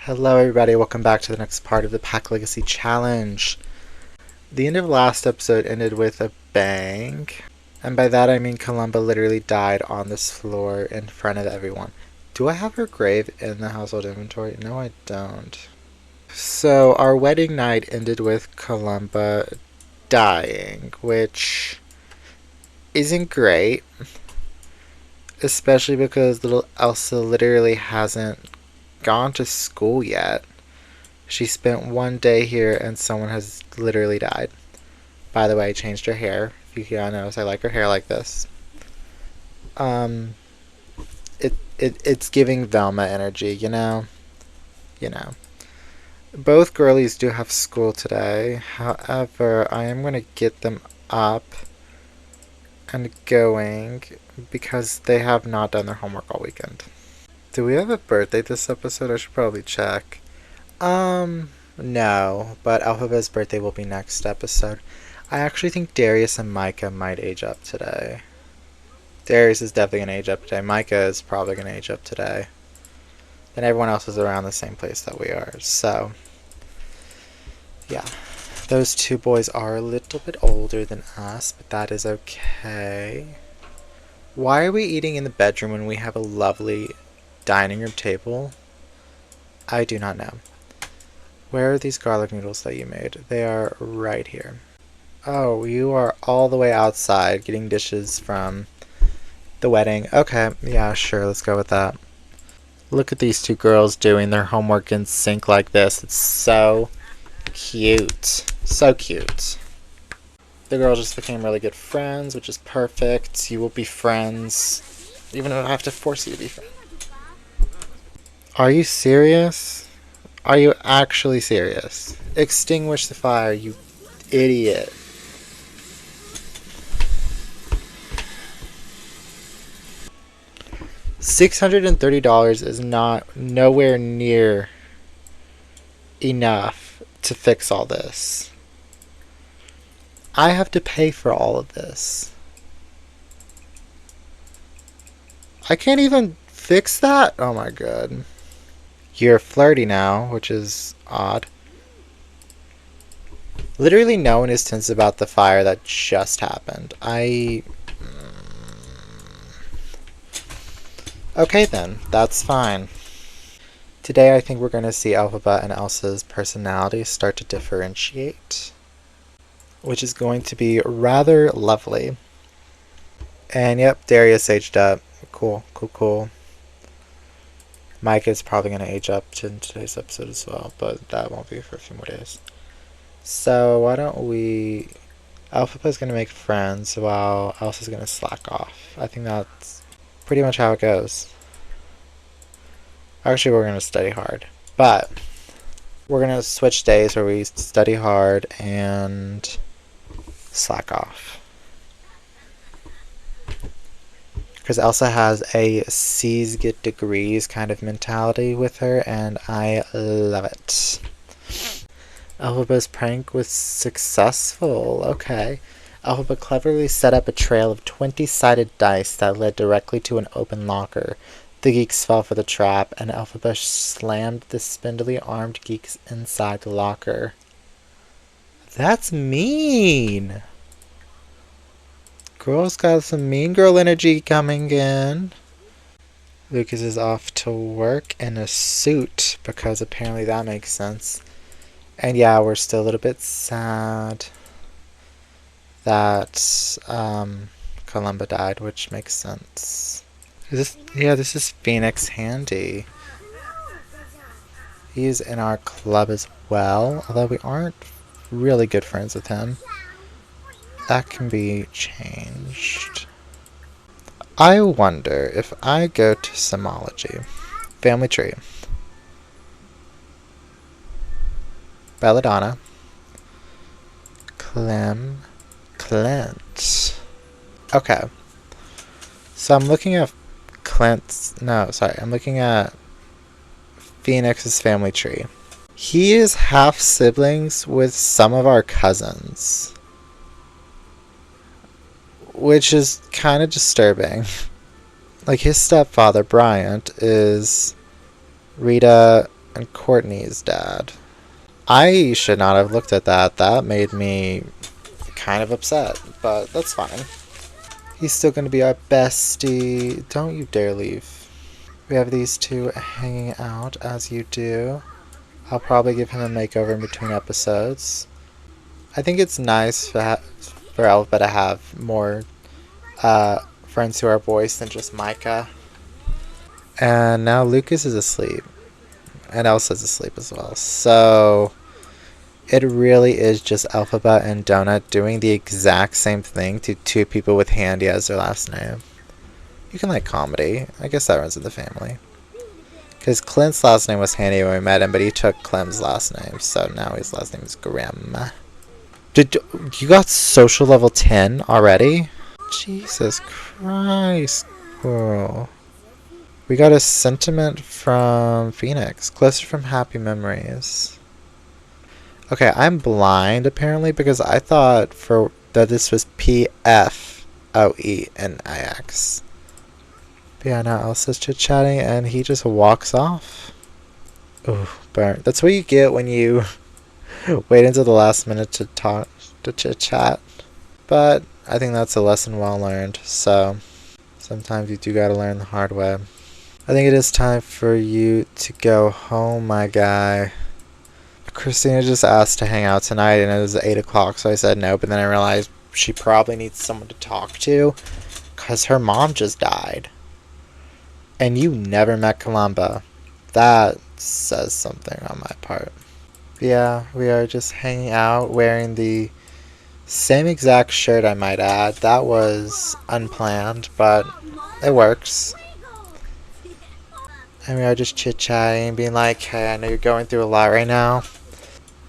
Hello everybody, welcome back to the next part of the Pack Legacy Challenge. The end of last episode ended with a bang, and by that I mean Columba literally died on this floor in front of everyone. Do I have her grave in the household inventory? No, I don't. So our wedding night ended with Columba dying, which isn't great, especially because little Elsa literally hasn't gone to school yet. She spent one day here and someone has literally died. By the way, I changed her hair. If you can notice, I like her hair like this. Um, it's giving Velma energy, you know? You know. Both girlies do have school today. However, I am going to get them up and going because they have not done their homework all weekend. Do we have a birthday this episode? I should probably check. No, but Alphabe's birthday will be next episode. I actually think Darius and Micah might age up today. Darius is definitely going to age up today. Micah is probably going to age up today. And everyone else is around the same place that we are. So, yeah. Those two boys are a little bit older than us, but that is okay. Why are we eating in the bedroom when we have a lovely dining room table? I do not know. Where are these garlic noodles that you made? They are right here. Oh, you are all the way outside getting dishes from the wedding. Okay, yeah, sure, let's go with that. Look at these two girls doing their homework in sync like this. It's so cute. So cute. The girls just became really good friends, which is perfect. You will be friends, even if I have to force you to be friends. Are you serious? Are you actually serious? Extinguish the fire, you idiot. $630 is not nowhere near enough to fix all this. I have to pay for all of this. I can't even fix that? Oh my god. You're flirty now, which is odd. Literally no one is tense about the fire that just happened. Okay then, that's fine. Today I think we're going to see Elphaba and Elsa's personalities start to differentiate, which is going to be rather lovely. And yep, Darius aged up. Cool, cool, cool. Mike is probably going to age up in today's episode as well, but that won't be for a few more days. So why don't we... Elphaba's going to make friends while Elsa's going to slack off. I think that's pretty much how it goes. Actually, we're going to study hard. But we're going to switch days where we study hard and slack off. Because Elsa has a C's get degrees kind of mentality with her, and I love it. Elphaba's prank was successful. Okay. Elphaba cleverly set up a trail of 20-sided dice that led directly to an open locker. The geeks fell for the trap, and Elphaba slammed the spindly-armed geeks inside the locker. That's mean! Girl's got some mean girl energy coming in. Lucas is off to work in a suit, because apparently that makes sense. And yeah, we're still a little bit sad that Columba died, which makes sense. This is Phoenix Handy. He's in our club as well, although we aren't really good friends with him. That can be changed. I wonder if I go to Simology. Family tree. Belladonna. Clem. Clint. Okay. So I'm looking at I'm looking at Phoenix's family tree. He is half siblings with some of our cousins, which is kind of disturbing. Like, his stepfather, Bryant, is Rita and Courtney's dad. I should not have looked at that. That made me kind of upset, but that's fine. He's still going to be our bestie. Don't you dare leave. We have these two hanging out as you do. I'll probably give him a makeover in between episodes. I think it's nice for Elva to have more friends who are boys than just Micah. And now Lucas is asleep. And Elsa's asleep as well. So it really is just Alphabet and Donut doing the exact same thing to two people with Handy as their last name. You can like comedy. I guess that runs in the family. Because Clint's last name was Handy when we met him, but he took Clem's last name. So now his last name is Grimm. Did you got social level 10 already? Jesus Christ, girl. We got a sentiment from Phoenix. Closer from happy memories. Okay, I'm blind apparently because I thought that this was PFOENIX. But yeah, now Elsa's chit-chatting and he just walks off. Ooh, burnt. That's what you get when you wait until the last minute to chit-chat. But I think that's a lesson well learned, so sometimes you do gotta learn the hard way. I think it is time for you to go home, my guy. Christina just asked to hang out tonight and it was 8 o'clock, so I said no, but then I realized she probably needs someone to talk to because her mom just died. And you never met Columba. That says something on my part. Yeah, we are just hanging out wearing the same exact shirt, I might add. That was unplanned, but it works. And we are just chit-chatting, being like, hey, I know you're going through a lot right now,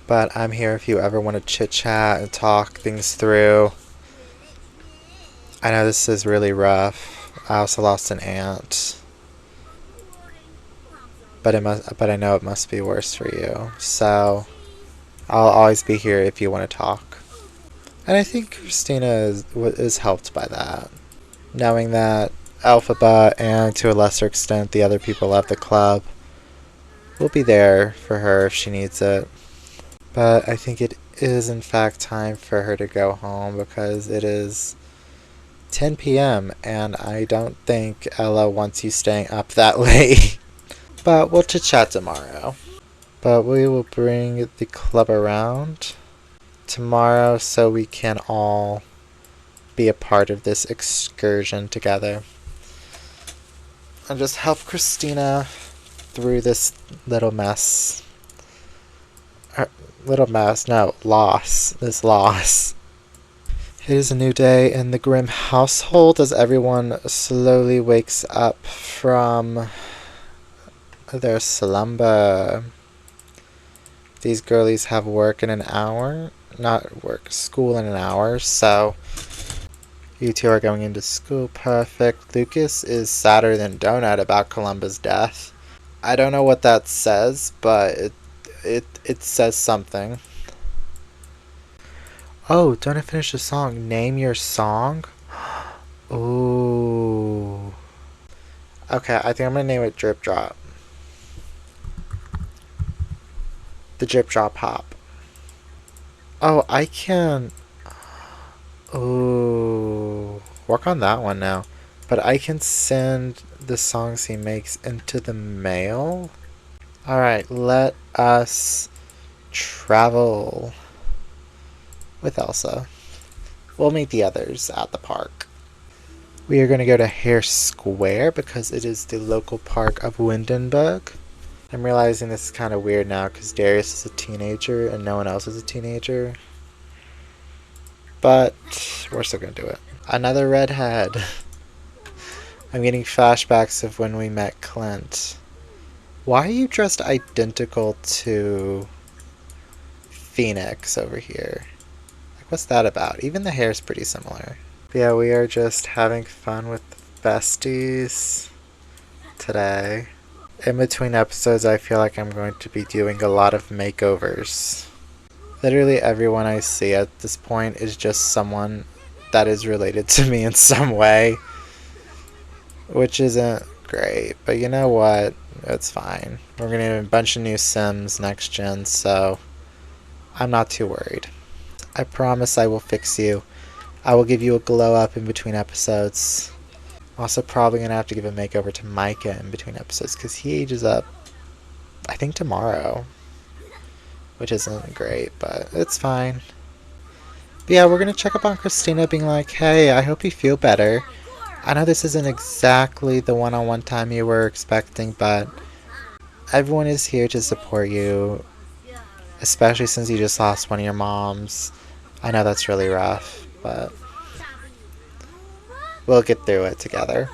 but I'm here if you ever want to chit-chat and talk things through. I know this is really rough. I also lost an aunt. But I know it must be worse for you. So I'll always be here if you want to talk. And I think Christina is helped by that. Knowing that Alphaba and to a lesser extent the other people at the club will be there for her if she needs it. But I think it is in fact time for her to go home because it is 10 p.m. and I don't think Ella wants you staying up that late. But we'll chit-chat tomorrow. But we will bring the club around tomorrow so we can all be a part of this excursion together. And just help Christina through this little mess. This loss. It is a new day in the Grimm household as everyone slowly wakes up from their slumber. These girlies have work in an hour. Not work, school in an hour, so you two are going into school. Perfect. Lucas is sadder than Donut about Columba's death. I don't know what that says, but it says something. Oh, don't I finish the song? Name your song? Ooh. Okay, I think I'm gonna name it Drip Drop. The Drip Drop Hop. Oh, I can... Ooh. Work on that one now. But I can send the songs he makes into the mail? Alright, let us travel with Elsa. We'll meet the others at the park. We are going to go to Hare Square because it is the local park of Windenburg. I'm realizing this is kind of weird now because Darius is a teenager and no one else is a teenager. But we're still going to do it. Another redhead. I'm getting flashbacks of when we met Clint. Why are you dressed identical to Phoenix over here? Like, what's that about? Even the hair's pretty similar. But yeah, we are just having fun with besties today. In between episodes, I feel like I'm going to be doing a lot of makeovers. Literally everyone I see at this point is just someone that is related to me in some way. Which isn't great, but you know what? It's fine. We're gonna have a bunch of new Sims next gen, so I'm not too worried. I promise I will fix you. I will give you a glow up in between episodes. Also, probably gonna have to give a makeover to Micah in between episodes because he ages up, I think, tomorrow, which isn't great, but it's fine. But yeah, we're gonna check up on Christina, being like, hey, I hope you feel better. I know this isn't exactly the one-on-one time you were expecting, but everyone is here to support you, especially since you just lost one of your moms. I know that's really rough, but we'll get through it together.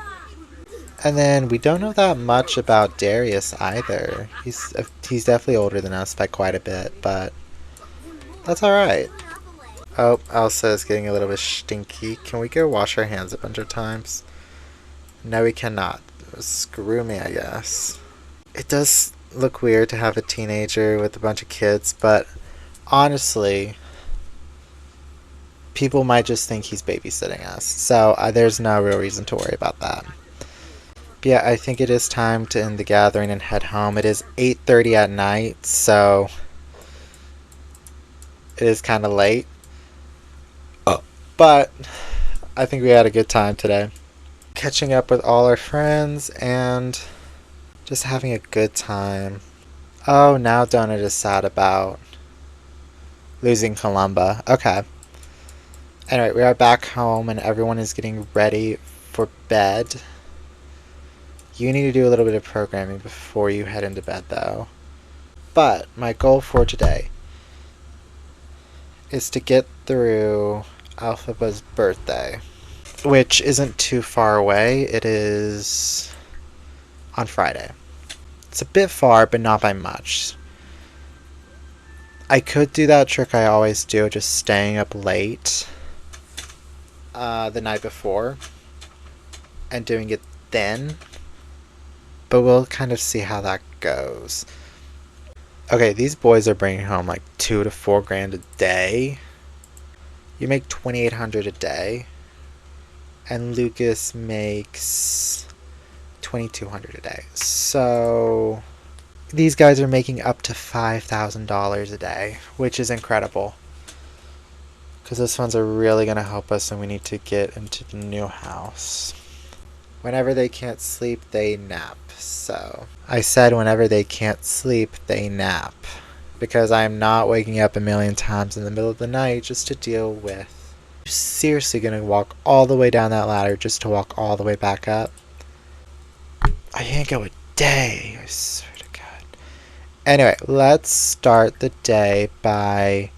And then we don't know that much about Darius either. He's definitely older than us by quite a bit, but that's alright. Oh, Elsa is getting a little bit stinky. Can we go wash our hands a bunch of times? No, we cannot. Screw me, I guess. It does look weird to have a teenager with a bunch of kids, but honestly, people might just think he's babysitting us. So there's no real reason to worry about that. But yeah, I think it is time to end the gathering and head home. It is 8:30 at night, so it is kind of late. But I think we had a good time today. Catching up with all our friends and just having a good time. Oh, now Donut is sad about losing Columba. Okay. Anyway, we are back home and everyone is getting ready for bed. You need to do a little bit of programming before you head into bed, though. But my goal for today is to get through Alphaba's birthday, which isn't too far away. It is on Friday. It's a bit far, but not by much. I could do that trick I always do, just staying up late the night before and doing it then. But we'll kind of see how that goes. Okay, these boys are bringing home like 2 to 4 grand a day. You make 2,800 a day. And Lucas makes 2,200 a day. So these guys are making up to $5,000 a day, which is incredible. Because those funds are really going to help us and we need to get into the new house. Whenever they can't sleep, they nap. So I said whenever they can't sleep, they nap. Because I'm not waking up a million times in the middle of the night just to deal with. You're seriously going to walk all the way down that ladder just to walk all the way back up? I can't go a day, I swear to God. Anyway, let's start the day by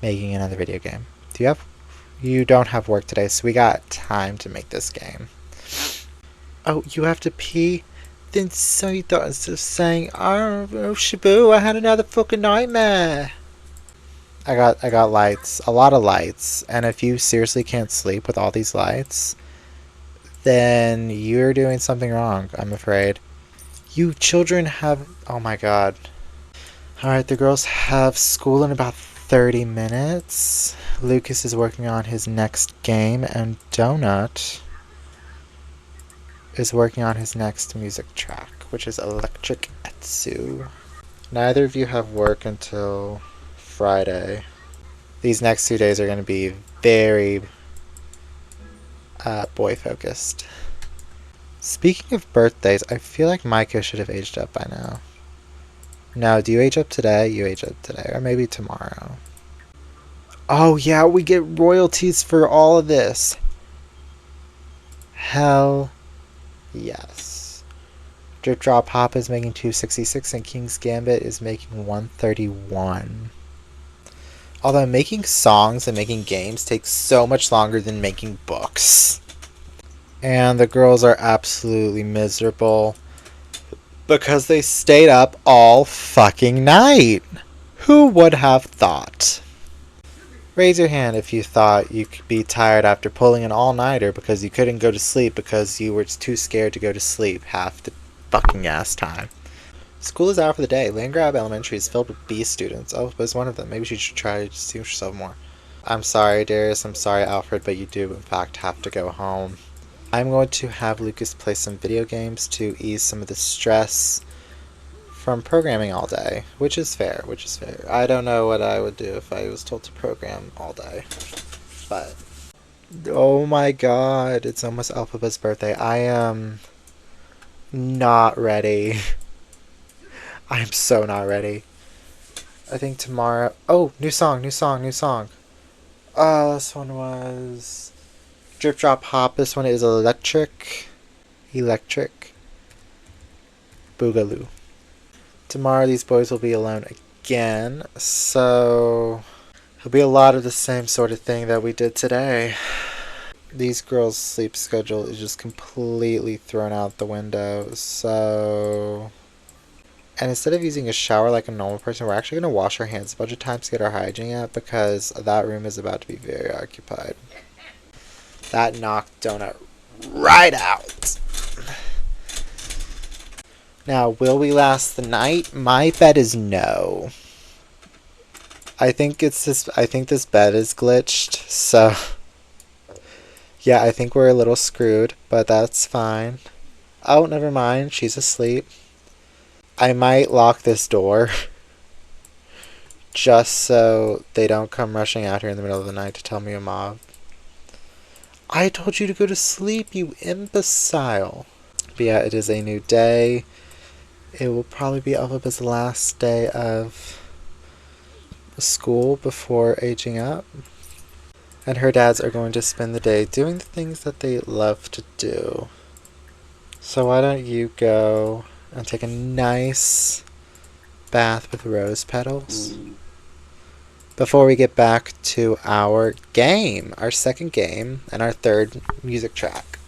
making another video game. You don't have work today, so we got time to make this game. Oh, you have to pee? Then so you thought instead of saying, oh, Shabu, I had another fucking nightmare. I got lights, a lot of lights, and if you seriously can't sleep with all these lights, then you're doing something wrong, I'm afraid. You children have, oh my God. Alright, the girls have school in about 30 minutes. Lucas is working on his next game, and Donut is working on his next music track, which is Electric Etsu. Neither of you have work until Friday. These next 2 days are going to be very boy-focused. Speaking of birthdays, I feel like Micah should have aged up by now. No, do you age up today? You age up today, or maybe tomorrow. Oh yeah, we get royalties for all of this. Hell yes. Drip Drop Hop is making 266 and King's Gambit is making 131. Although making songs and making games takes so much longer than making books. And the girls are absolutely miserable because they stayed up all fucking night. Who would have thought? Raise your hand if you thought you could be tired after pulling an all-nighter because you couldn't go to sleep because you were too scared to go to sleep half the fucking ass time. School is out for the day. Landgrab Elementary is filled with B students. Oh, there's one of them. Maybe you should try to distinguish yourself more. I'm sorry, Darius. I'm sorry, Alfred, but you do, in fact, have to go home. I'm going to have Lucas play some video games to ease some of the stress from programming all day, which is fair, I don't know what I would do if I was told to program all day. But, oh my god, it's almost Alphabet's birthday. I am not ready. I am so not ready. I think tomorrow... Oh, new song. This one was... Drip Drop Hop. This one is Electric. Boogaloo. Tomorrow these boys will be alone again, so... It'll be a lot of the same sort of thing that we did today. These girls' sleep schedule is just completely thrown out the window, so... And instead of using a shower like a normal person, we're actually going to wash our hands a bunch of times to get our hygiene up because that room is about to be very occupied. That knocked Donut right out. Now, will we last the night? My bet is no. I think this bed is glitched, so... Yeah, I think we're a little screwed, but that's fine. Oh, never mind. She's asleep. I might lock this door just so they don't come rushing out here in the middle of the night to tell me a mob. I told you to go to sleep, you imbecile. But yeah, it is a new day. It will probably be Alphabet's last day of school before aging up. And her dads are going to spend the day doing the things that they love to do. So why don't you go and take a nice bath with rose petals before we get back to our game, our second game, and our third music track.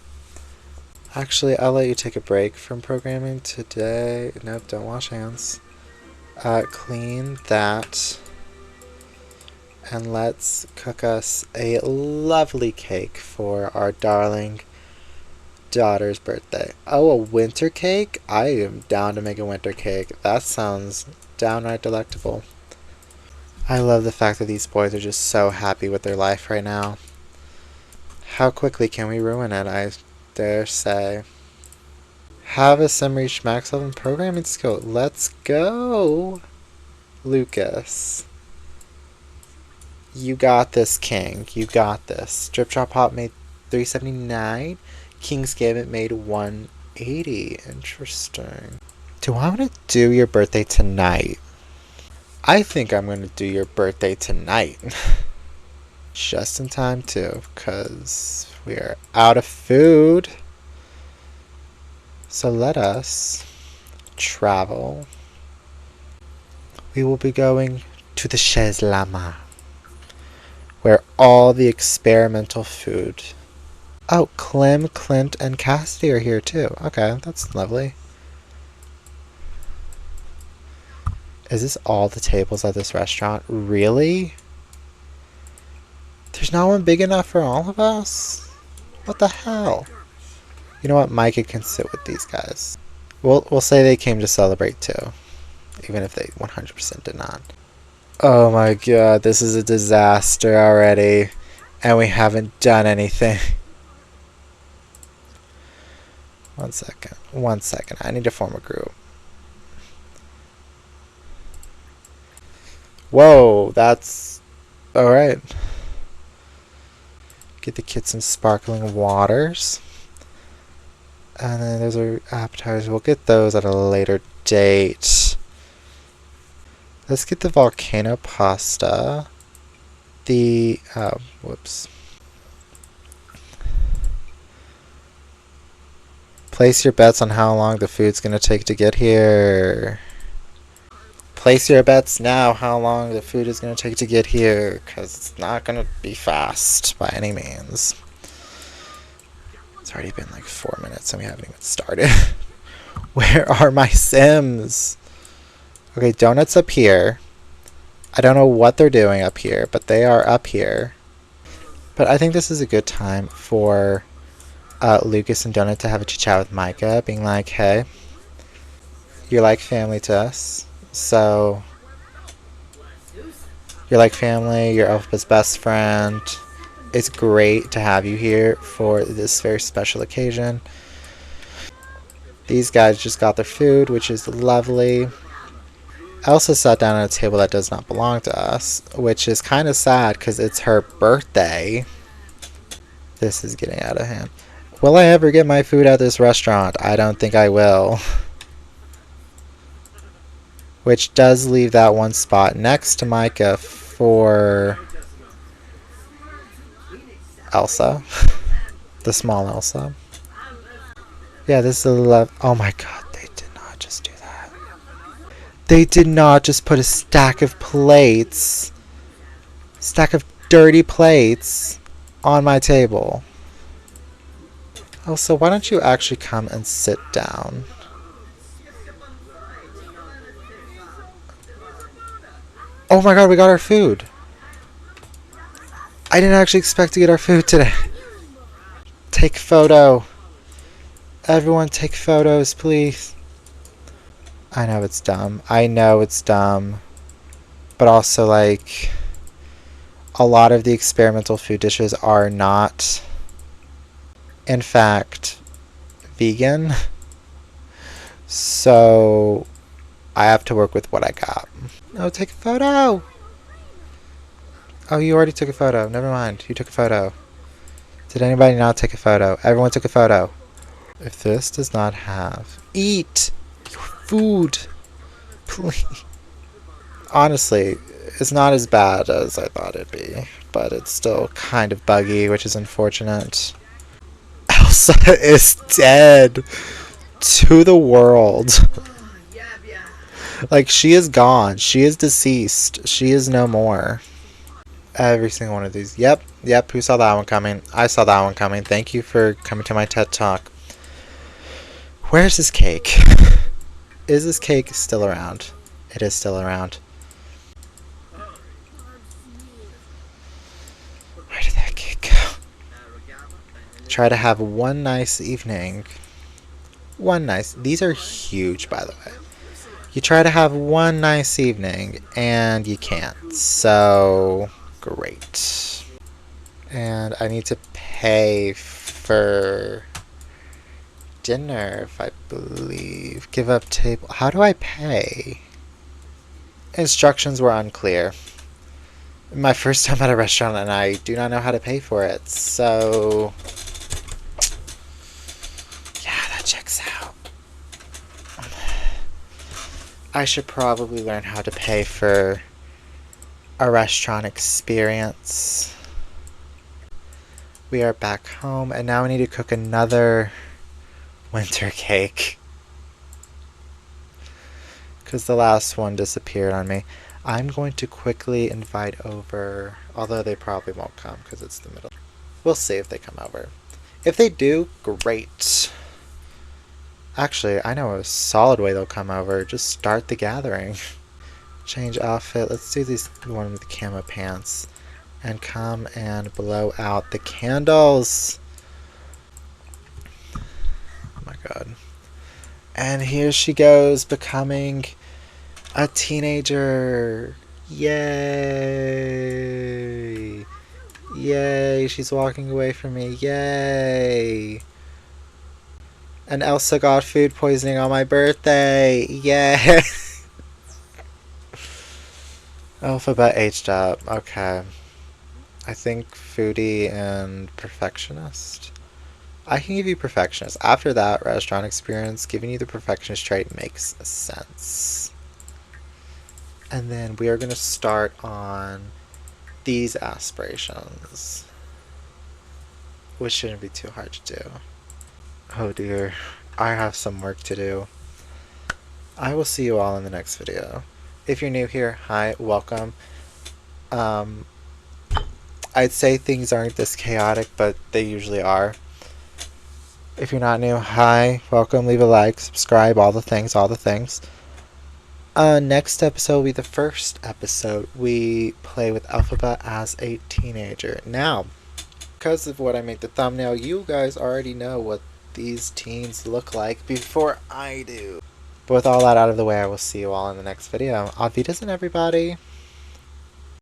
Actually, I'll let you take a break from programming today. Nope, don't wash hands. Clean that. And let's cook us a lovely cake for our darling daughter's birthday. Oh, a winter cake? I am down to make a winter cake. That sounds downright delectable. I love the fact that these boys are just so happy with their life right now. How quickly can we ruin it, I dare say. Have a sim reach max level programming skill. Let's go, Lucas. You got this, King. You got this. Drip Drop Hop made 379. King's Gambit made 180. Interesting. Do I want to do your birthday tonight? I think I'm going to do your birthday tonight. Just in time, too, because we are out of food. So let us travel. We will be going to the Chez Lama, where all the experimental food... Oh, Clem, Clint, and Cassidy are here too. Okay, that's lovely. Is this all the tables at this restaurant? Really? There's not one big enough for all of us? What the hell? You know what? Micah can sit with these guys. We'll say they came to celebrate too, even if they 100% did not. Oh my god, this is a disaster already, and we haven't done anything. One second. I need to form a group. Whoa, that's... Alright. Get the kids some sparkling waters. And then those are appetizers. We'll get those at a later date. Let's get the volcano pasta. Whoops. Place your bets on how long the food's going to take to get here. Place your bets now how long the food is going to take to get here, because it's not going to be fast by any means. It's already been like 4 minutes and we haven't even started. Where are my Sims? Okay, Donut's up here. I don't know what they're doing up here, but they are up here. But I think this is a good time for Lucas and Donut to have a chit-chat with Micah, being like, hey, you're like family to us, so you're like family, you're Alpha's best friend. It's great to have you here for this very special occasion. These guys just got their food, which is lovely. Elsa sat down at a table that does not belong to us, which is kind of sad because it's her birthday. This is getting out of hand. Will I ever get my food at this restaurant? I don't think I will. Which does leave that one spot next to Micah for Elsa. The small Elsa. Yeah, this is a love. Oh my god, they did not just do that. They did not just put a stack of plates, stack of dirty plates, on my table. Elsa, why don't you actually come and sit down? Oh my god, we got our food. I didn't actually expect to get our food today. Take photo. Everyone take photos, please. I know it's dumb. I know it's dumb. But also, like, a lot of the experimental food dishes are not, in fact, vegan. So, I have to work with what I got. No, take a photo! Oh, you already took a photo. Never mind. You took a photo. Did anybody not take a photo? Everyone took a photo. If this does not have... Eat your food! Please. Honestly, it's not as bad as I thought it'd be. But it's still kind of buggy, which is unfortunate. Elsa is dead! To the world. Like, she is gone. She is deceased. She is no more. Every single one of these. Yep. Who saw that one coming? I saw that one coming. Thank you for coming to my TED Talk. Where's this cake? Is this cake still around? It is still around. Where did that cake go? Try to have one nice evening. One nice... These are huge, by the way. You try to have one nice evening, and you can't. So... Great. And I need to pay for dinner, if I believe. Give up table. How do I pay? Instructions were unclear. My first time at a restaurant, and I do not know how to pay for it. So, yeah, that checks out. I should probably learn how to pay for a restaurant experience. We are back home, and now we need to cook another winter cake. Because the last one disappeared on me. I'm going to quickly invite over, although they probably won't come because it's the middle. We'll see if they come over. If they do, great. Actually, I know a solid way they'll come over. Just start the gathering. Change outfit. Let's do this one with the camo pants. And come and blow out the candles. Oh my god. And here she goes, becoming a teenager. Yay! Yay, she's walking away from me. Yay! And Elsa got food poisoning on my birthday. Yay! Alphabet aged up. Okay. I think foodie and perfectionist. I can give you perfectionist. After that restaurant experience, giving you the perfectionist trait makes sense. And then we are going to start on these aspirations, which shouldn't be too hard to do. Oh dear, I have some work to do. I will see you all in the next video. If you're new here, hi, welcome. I'd say things aren't this chaotic, but they usually are. If you're not new, hi, welcome, leave a like, subscribe, all the things, all the things. Next episode will be the first episode. We play with Alphabet as a teenager. Now, because of what I made the thumbnail, you guys already know what these teens look like before I do. But with all that out of the way, I will see you all in the next video. Auf Wiedersehen, everybody!